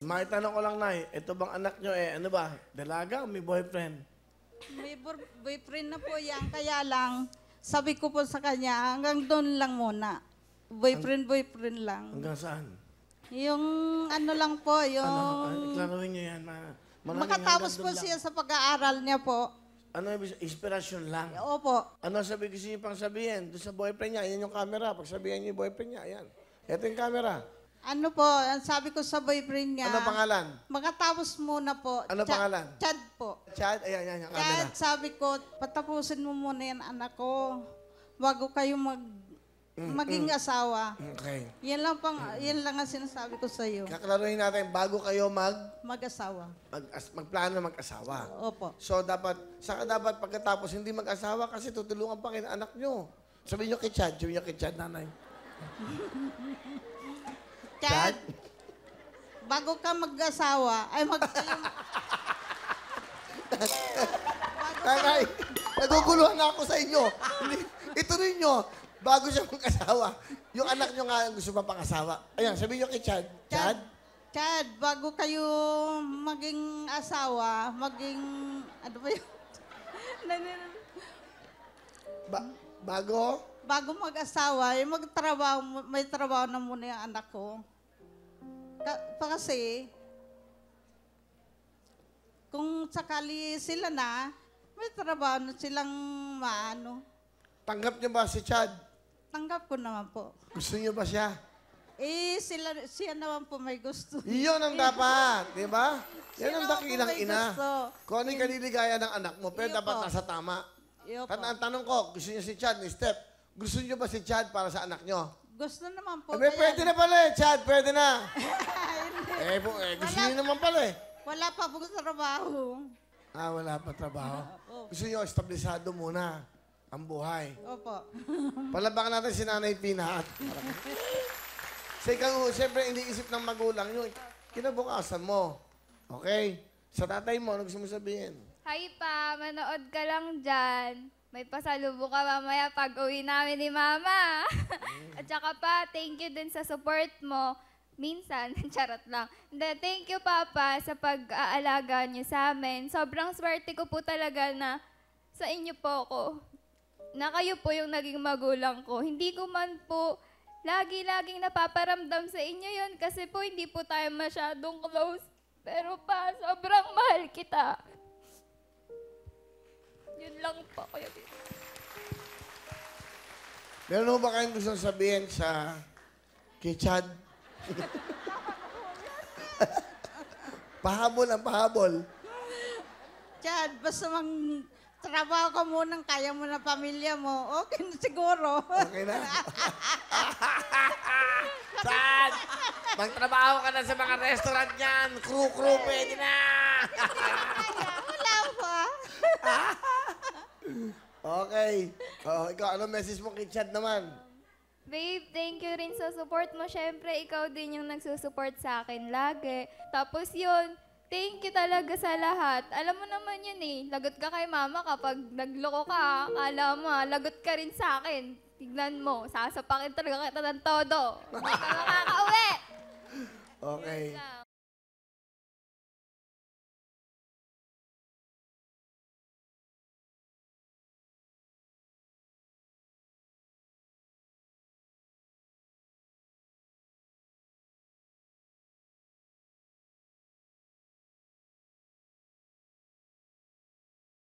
May tanong ko lang, Nay. Ito bang anak nyo, ano ba? Dalaga o may boyfriend? May boyfriend na po yan, kaya lang, sabi ko po sa kanya, hanggang doon lang muna. Boyfriend lang. Hanggang saan? Yung ano lang po, yung... Iklaruhin nyo yan. Makatapos po siya sa pag-aaral niya po. Ano, inspirasyon lang? Opo. Ano sabi gusto niyo pang sabihin? Doon sa boyfriend niya, yan yung camera. Pag sabihin niyo yung boyfriend niya, ayan. Ito yung camera. Ano po, ang sabi ko sa boyfriend niya... Ano pangalan? Makatapos muna po. Ano pangalan? Chad po. Chad? Ayan, yung camera. Chad, sabi ko, patapusin mo muna yan, anak ko. Bago kayo maging asawa. Okay. Yan lang ang sinasabi ko sa iyo. Kaklaruhin natin, bago kayo Mag-asawa. magplano mag-asawa. Opo. So, saka dapat pagkatapos hindi mag-asawa kasi tutulungan pa kayo ng anak nyo. Sabihin nyo kay Chad, nanay. Chad, bago ka mag-asawa, Nanay, naguguluhan na ako sa inyo. Ituloy nyo, bago siya mag-asawa, yung anak nyo nga ang gusto pa pang-asawa. Ayan, sabihin nyo kay Chad. Chad, bago kayo maging asawa, ano ba yun? Bago? Bago mag-asawa, may trabaho na muna yung anak ko. Kasi, kung sakali sila na, may trabaho na silang maano. Tanggap nyo ba si Chad? Tanggap ko naman po. Gusto nyo ba siya? Siya naman po may gusto. Iyon ang dapat, di ba? Yan ang dakilang may ina. gusto. Kung ano yung kaliligaya ng anak mo, pero Iyo dapat po. nasa tama. Iyo po. Ang tanong ko, gusto niyo si Chad ni Steph? Gusto niyo ba si Chad para sa anak niyo? Gusto naman po. Pwede na pala eh, Chad, pwede na. Gusto niyo naman pala eh. Wala pa pong trabaho. Wala pa trabaho. Gusto niyo establisado muna ang buhay. Opo. Palabakan natin si Nanay Pina. Sa ikaw, siyempre, iniisip ng magulang nyo, kinabukasan mo. Okay? Sa tatay mo, ano gusto mo sabihin? Hi pa, manood ka lang dyan. May pasalubong ka mamaya pag uwi namin ni Mama. At saka pa, thank you din sa support mo. Minsan, charot lang. Thank you, Papa, sa pag-aalaga niyo sa amin. Sobrang swerte ko po talaga na sa inyo po ako. Na kayo po yung naging magulang ko. Hindi ko man po lagi-laging napaparamdam sa inyo yon kasi po hindi po tayo masyadong close. Pero pa, sobrang mahal kita. Yun lang po, Kuya Bill. Meron mo ba kayong gustong sabihin kay Chad? Pahabol ang pahabol. Chad, basta trabaho ka munang kaya mo na pamilya mo, okay na siguro. Okay na? Chad! Magtrabaho ka na sa mga restaurant niyan. Crew, pwede na! Wala pa. Okay. Ikaw, ano message mo kay Chad naman? Babe, thank you rin sa support mo. Siyempre, ikaw din yung nagsusupport sa akin lagi. Tapos yun, thank you talaga sa lahat. Alam mo naman yun eh, lagot ka kay Mama kapag nagloko ka. Akala mo, lagot ka rin sa akin. Tignan mo, sasapakin talaga kita ng todo. Hindi ka makakauwi. Okay. Yun lang.